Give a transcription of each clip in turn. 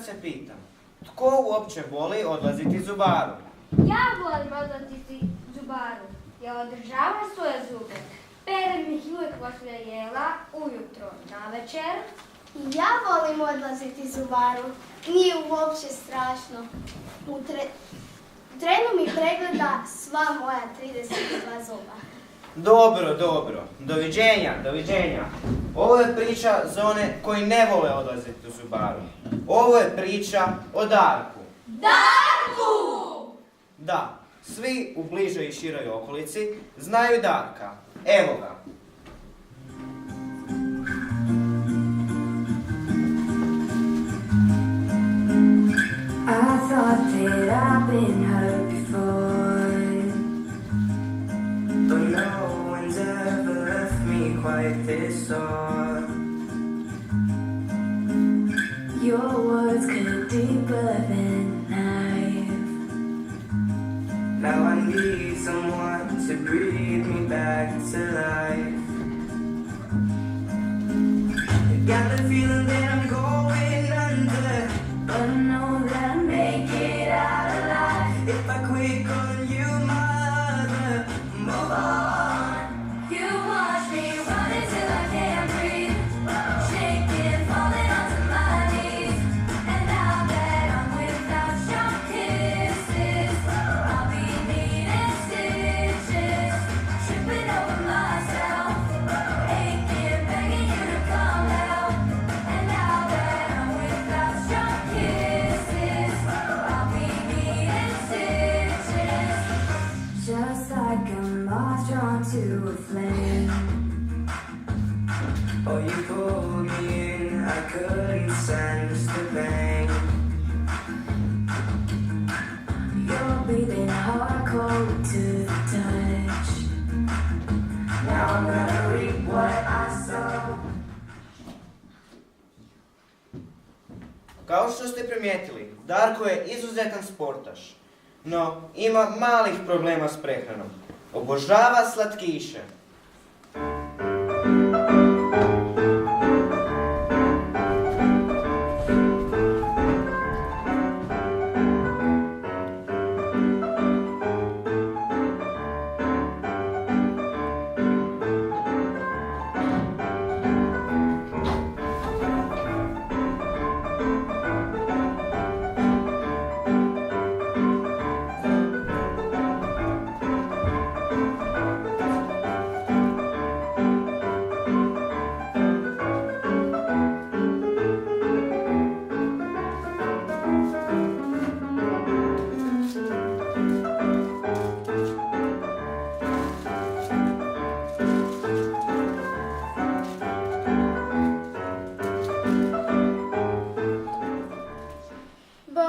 ponekad se pitam, tko uopće voli odlaziti zubaru? Ja volim odlaziti zubaru. Ja održavam svoje zube. Perem ih uvijek poslije jela, ujutro, navečer. I ja volim odlaziti zubaru. Nije uopće strašno. U trenu mi pregleda sva moja 32 zuba. Dobro, dobro. Doviđenja. Ovo je priča za one koji ne vole odlaziti u zubaru. Ovo je priča o Darku. Darku! Da, svi u bližoj i široj okolici znaju Darka. Evo ga. I thought that I've been hurt before, but no one's ever left me quite this sore. your words cut deeper than knife. Now I need someone to breathe me back to life. I got the feeling that I'm going under, But I know that I'll make it out alive. if I quit calling you my other. Move on. You watch me running till I can't breathe, shaking, falling onto my knees. And now that I'm without your kisses, I'll be needing stitches, tripping over myself, aching, begging you to come help. And now that I'm without your kisses, I'll be needing stitches, just like a moth drawn to a flame. Oh, you pulled me in, I couldn't sense the pain. You're breathing hard, cold to the touch. Now I'm gonna reap what I sow. Kao što ste primijetili, Darko je izuzetan sportaš, no ima malih problema s prehranom. Obožava slatkiše.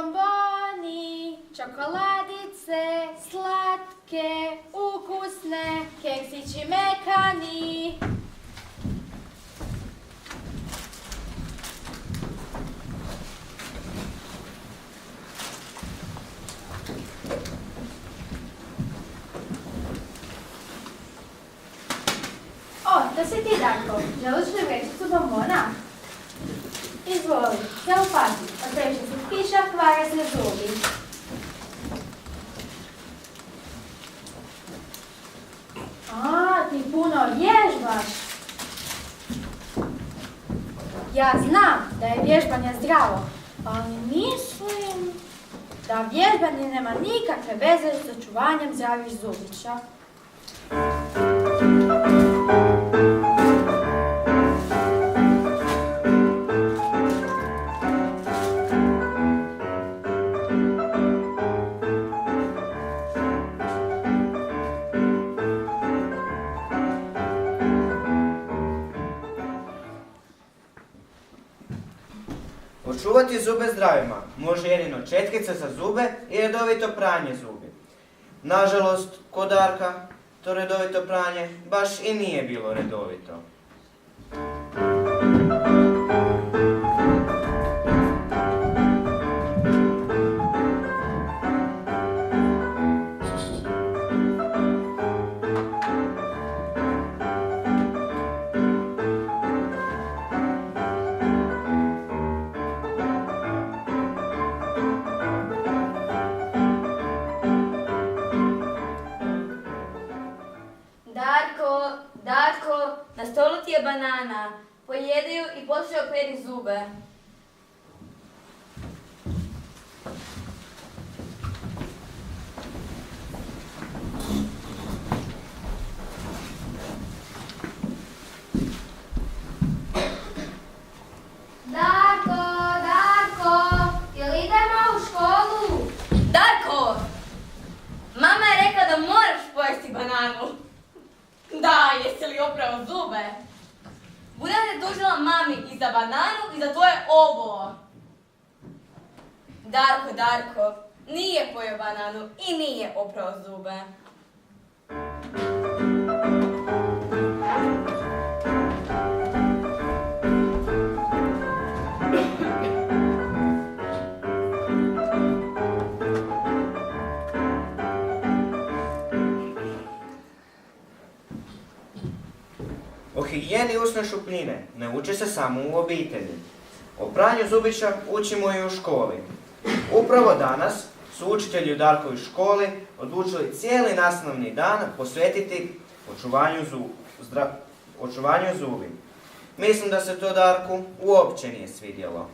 Bomboni, čokoladice, slatke, ukusne, keksići mekani. O, to si ti, Darko. Želiš li vrećicu bombona? Izvoli, ne upati, otreši se kiša, kvare se zubi. A, ti puno vježbaš. Ja znam da je vježbanje zdravo, ali mislim da vježbanje nema nikakve veze s očuvanjem zdravih zubića. Očuvati zube zdravima može jedino četkica za zube i redovito pranje zubi. Nažalost, kod Darka to redovito pranje baš i nije bilo redovito. banana. Pojedio i počeo peri zube. Darko, jel idemo u školu? Darko! Mama je rekla da moraš pojesti bananu. Da, jesi li oprao zube? Budem te tužila mami i za bananu i za tvoje ovo. Darko, nije pojeo bananu i nije oprao zube. O higijeni usne šupljine ne uči se samo u obitelji. O pranju zubića učimo i u školi. Upravo danas su učitelji u Darkovoj školi odlučili cijeli nastavni dan posvetiti očuvanju zubi. Mislim da se to Darku uopće nije svidjelo.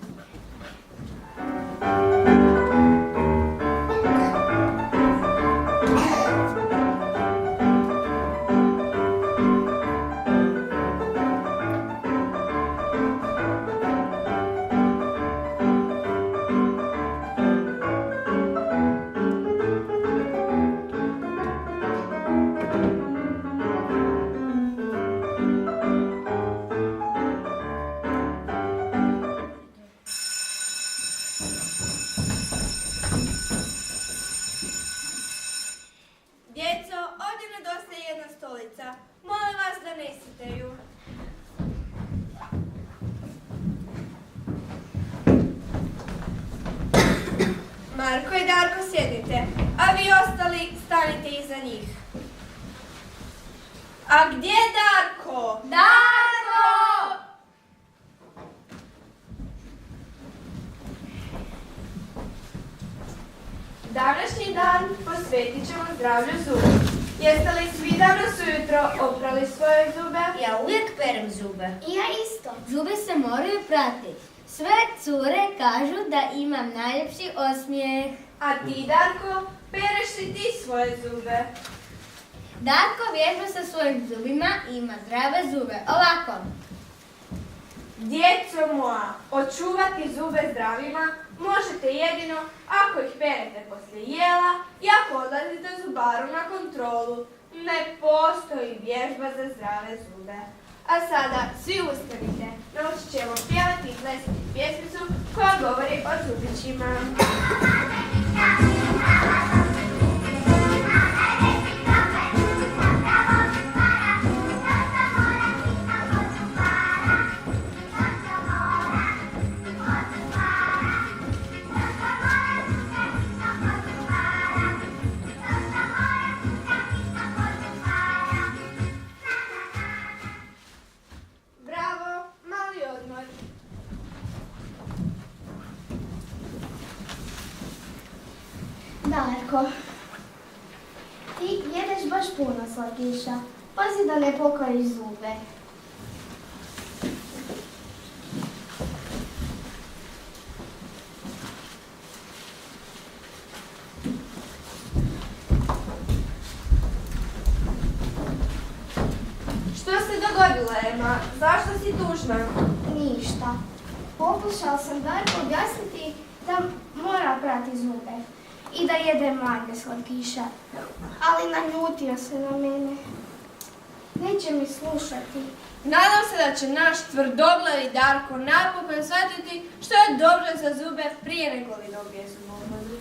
Djeco, ovdje nedostaje jedna stolica. Molim vas da nesite ju. Marko i Darko, sjedite, a vi ostali stanite iza njih. A gdje je Darko? Darko! Današnji dan posvetit ćemo zdravlju zuba. Jeste li svi danas ujutro oprali svoje zube? Ja uvijek perem zube. I ja isto. Zube se moraju prati. Sve cure kažu da imam najljepši osmijeh. A ti, Darko, pereš li ti svoje zube? Darko vježba sa svojim zubima i ima zdrave zube. Ovako. Djeco moja, očuvati zube zdravima možete jedino ako ih perete poslije jela i ako odlazite zubaru na kontrolu. Ne postoji vježba za zdrave zube. A sada svi ustanite. Naučit ćemo pjevati i plesati pjesmicu koja govori o zubićima. Bravo, mali odmor. Darko, ti jedeš baš puno slatkiša. Pazi da ne pokvariš zube. Što se dogodilo, Ema? Zašto si tužna? Ništa. Pokušao sam Darku objasniti da mora prati zube i da jede manje slatkiša, ali naljutio se na mene. Neće mi slušati. Nadam se da će naš tvrdoglavi Darko napokon shvatiti što je dobro za zube prije nego li dobije zubomodlu.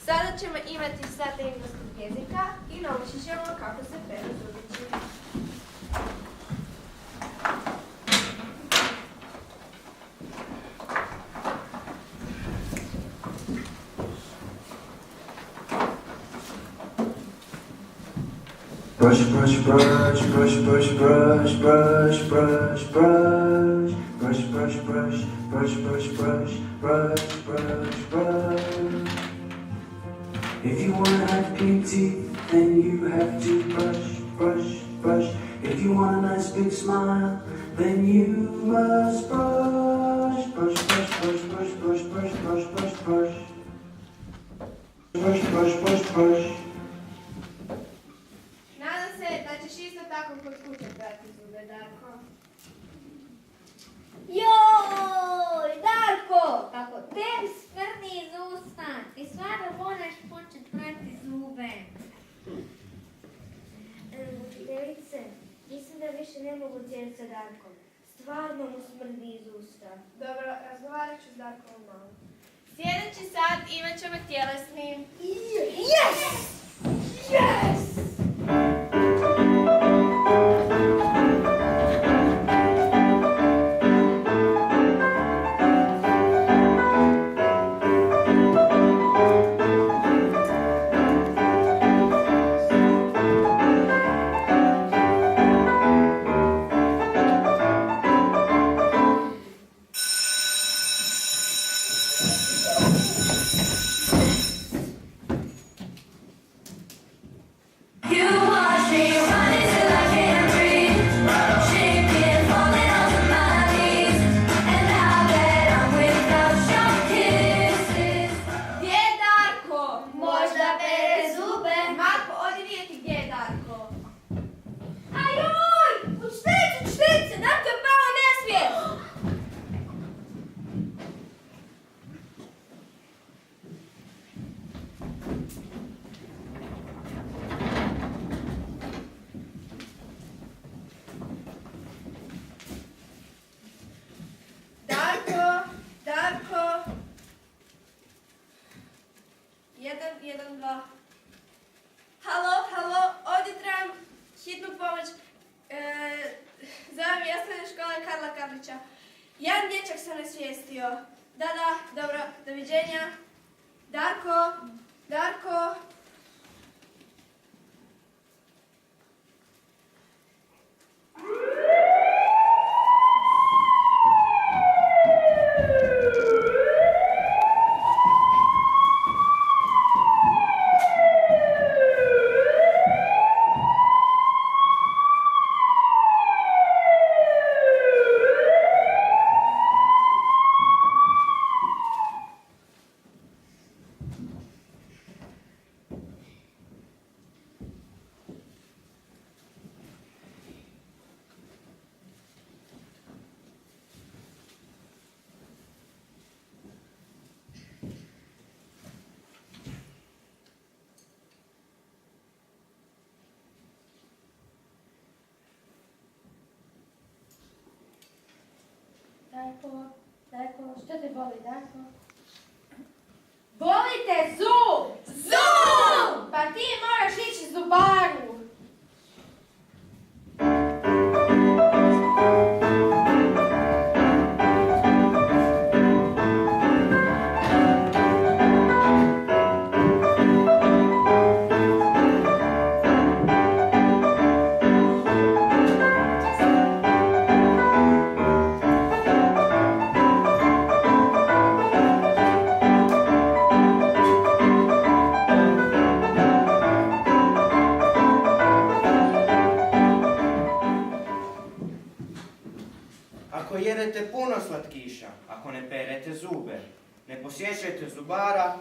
Sada ćemo imati sat engleskog jezika i naučit ćemo kako se peru zubići. Brush, brush, brush, brush, brush, brush, brush, brush, brush, brush, brush, brush, brush, brush, brush, brush, brush, brush. If you wanna have pink teeth, then you have to brush, brush, brush. If you want a nice big smile, then you must brush, brush, brush, brush, brush, brush, brush, brush, brush, brush. Brush, brush, brush, brush. Nadam se da ćeš isto tako kod kuće prati zube, Darko. Joj, Darko, kako tebi smrdi iz usta. Ti stvarno moraš početi prati zube. Učiteljice, mislim da više ne mogu cijeli sa Darkom. Stvarno mu smrdi iz usta. Dobro, razgovarat ću s Darkom malo. Sljedeći sat imat ćemo tjelesni. Yes! Yes! You watch me running till I can't breathe, shaking, falling onto my knees. And now that I'm without your kisses, Gdje je Darko? Možda pere zube. Marko, odi vidjeti gdje je Darko. Ajoj! Učiteljice, Darko je pao nesvijest! Darko, Darko. 112. Halo, ovdje trebam hitnu pomoć. Zovem je osnovne škole Karla Karlića. Jedan dječak se nesvijestio. Da, dobro, doviđenja. Darko. Darko, što te boli, Darko? Boli te zub! Zub! Pa ti moraš ići zubaru. Ako jedete puno slatkiša, ako ne perete zube, ne posjećujete zubara,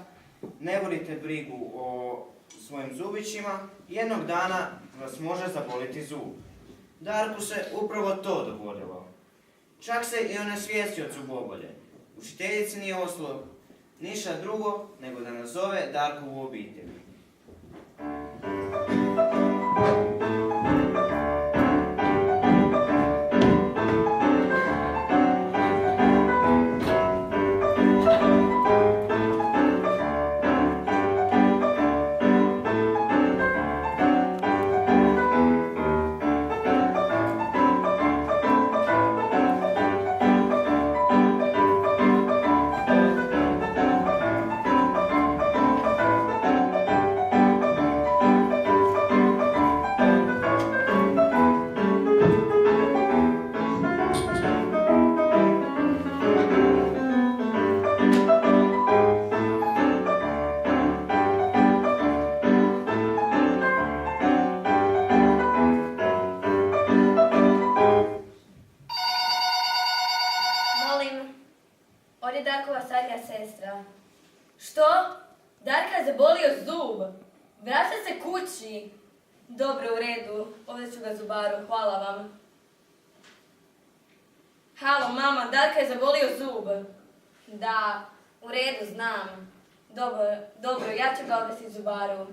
ne vodite brigu o svojim zubićima, jednog dana vas može zaboliti zub. Darku se upravo to dogodilo. Čak se i onesvijestio od zubobolje. Učiteljici nije ostalo ništa drugo nego da nazove Darkovu obitelj. Vraća se kući. Dobro, u redu. Ovdje ću ga zubaru. Hvala vam. Halo, mama, Darka je zabolio zub. Da, u redu, znam. Dobro, ja ću ga odvesti zubaru.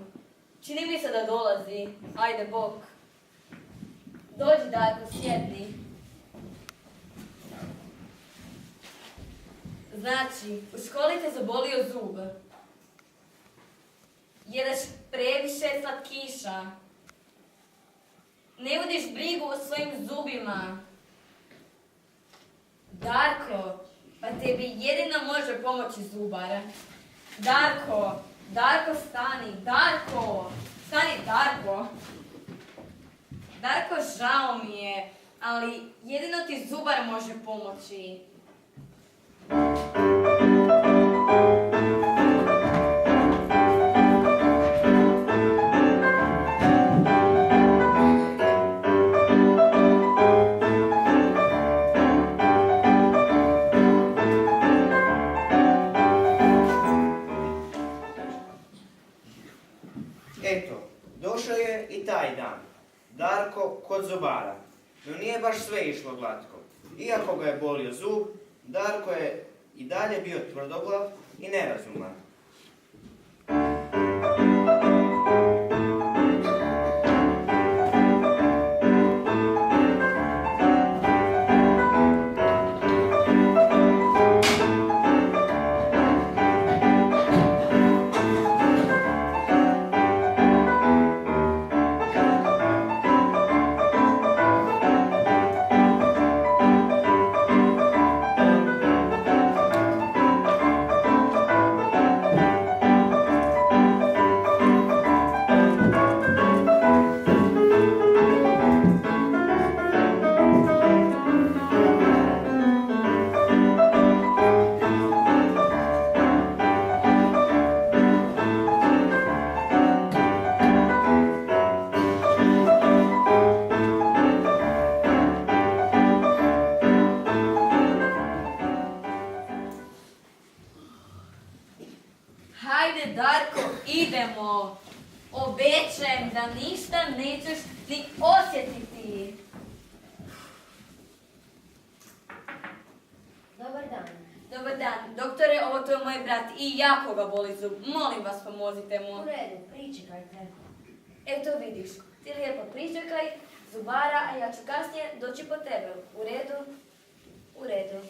Čini mi se da dolazi. Ajde, bok. Dođi, Darko, sjedni. Znači, u školi te zabolio zub. Jedeš previše slatkiša. Ne vodiš brigu o svojim zubima. Darko, pa tebi jedino može pomoći zubar. Darko, stani, Darko! Stani, Darko! Darko, žao mi je, ali jedino ti zubar može pomoći. Eto, došao je i taj dan. Darko kod zubara. No nije baš sve išlo glatko. Iako ga je bolio zub, Darko je i dalje bio tvrdoglav i nerazuman. Hajde, Darko, idemo. Obećajem da ništa nećeš ni osjetiti. Dobar dan. Dobar dan, doktore, ovo to je moj brat i jako ga boli zub. Molim vas, pomozite mu. U redu, pričekajte. Eto vidiš, ti lijepo pričekaj, zubara, a ja ću kasnije doći po tebe. U redu? U redu.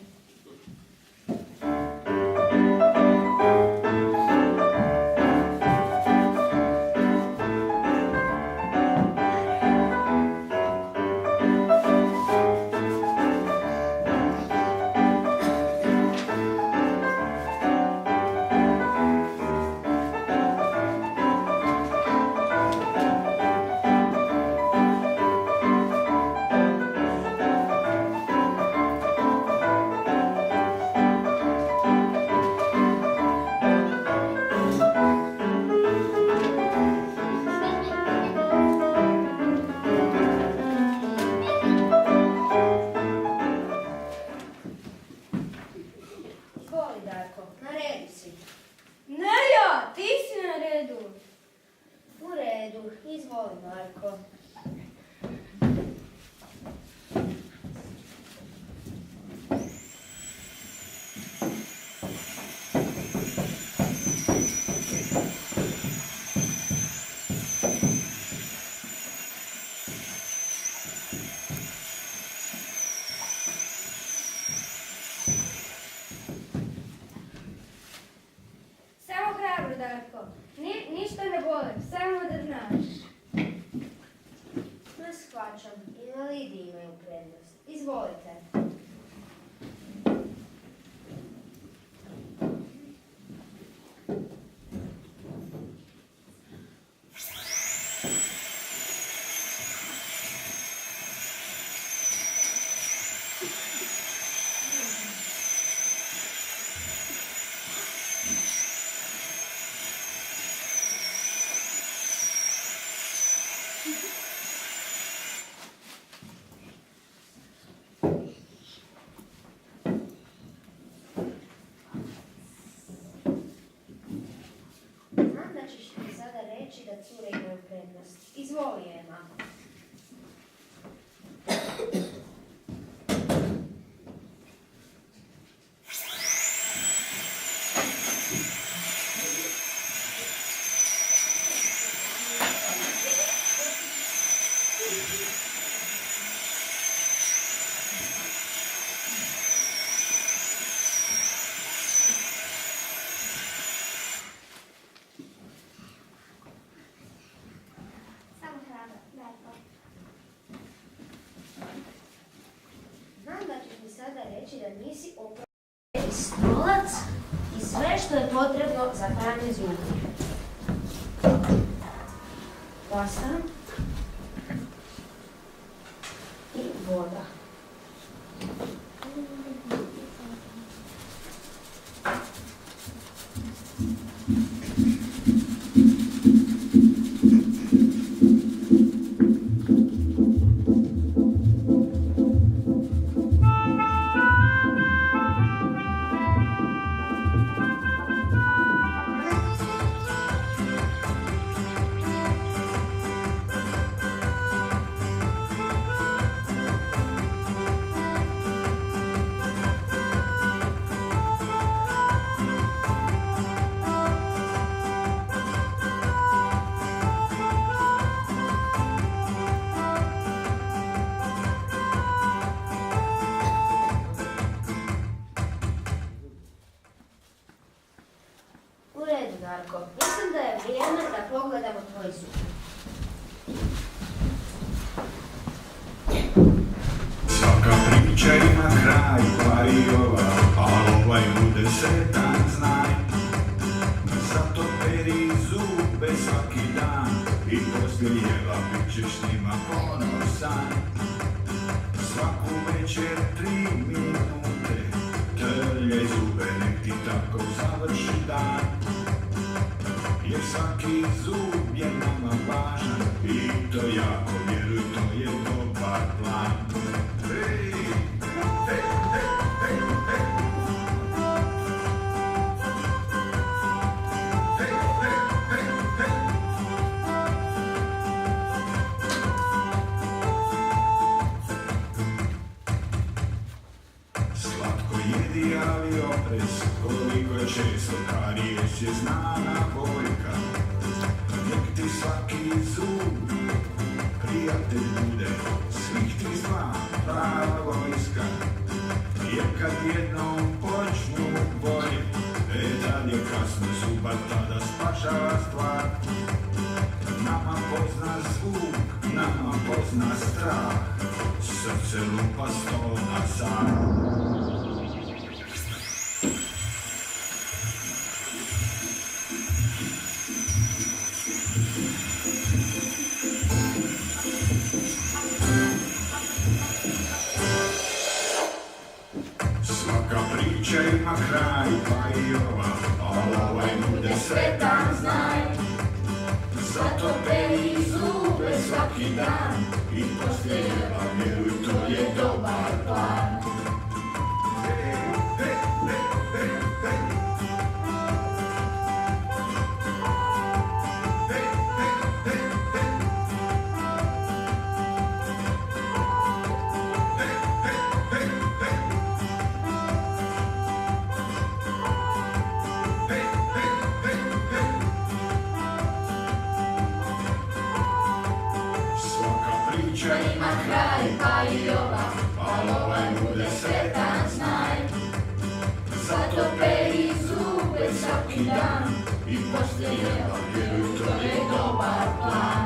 Izvoli, Darko, na redu si. Ne ja, ti si na redu. U redu, izvoli, Darko. Samo hrabro, Darko. Ništa ne boli, samo da znaš. Izvoli, Ema. Samo hrabro, Darko. Znam da ćeš mi sada reći da nisi oprao stolac i sve što je potrebno za pranje zubi. Pasta i voda. U redu, Darko. Mislim da je vrijeme da pogledamo tvoj zub. Svaka priča ima kraj, pa i ova, a ovaj bude sretan, znaj. Zato peri zube svaki dan i poslije jela bit ćeš s njima ponosan. Svaku večer 3 minute, trljaj zube, nek ti tako završi dan. Jer svaki zub je nama važan i to jako, vjeruj, to je dobar plan. Hej, hej, hej, hej, hej. Hej, hej, hej, hej. Slatko jedi, ali oprez, koliko često ta riječ je znana bojka. Nek ti svaki zub prijatelj bude, svih ti zla prava vojska. Jer kad jednom počnu bolje, tad je kasno, zubar tada spašava stvar. Nama pozna zvuk, nama pozna strah, srce lupa 100 na sat. Svaka priča ima kraj, pa i ova, a ovaj bude sretan, znaj. Zato peri zube svaki dan i poslije jela, vjeruj, to je dobar plan. Hej, hej, hej, hej, hej. Hej, hej, hej, hej. Hej, hej, hej, hej. Hej, hej, hej, hej. Svaka priča ima kraj, pa i ova, ali ovaj bude sretan, znaj. Zato peri zube svaki dan i poslije jela, vjeruj, to je dobar plan.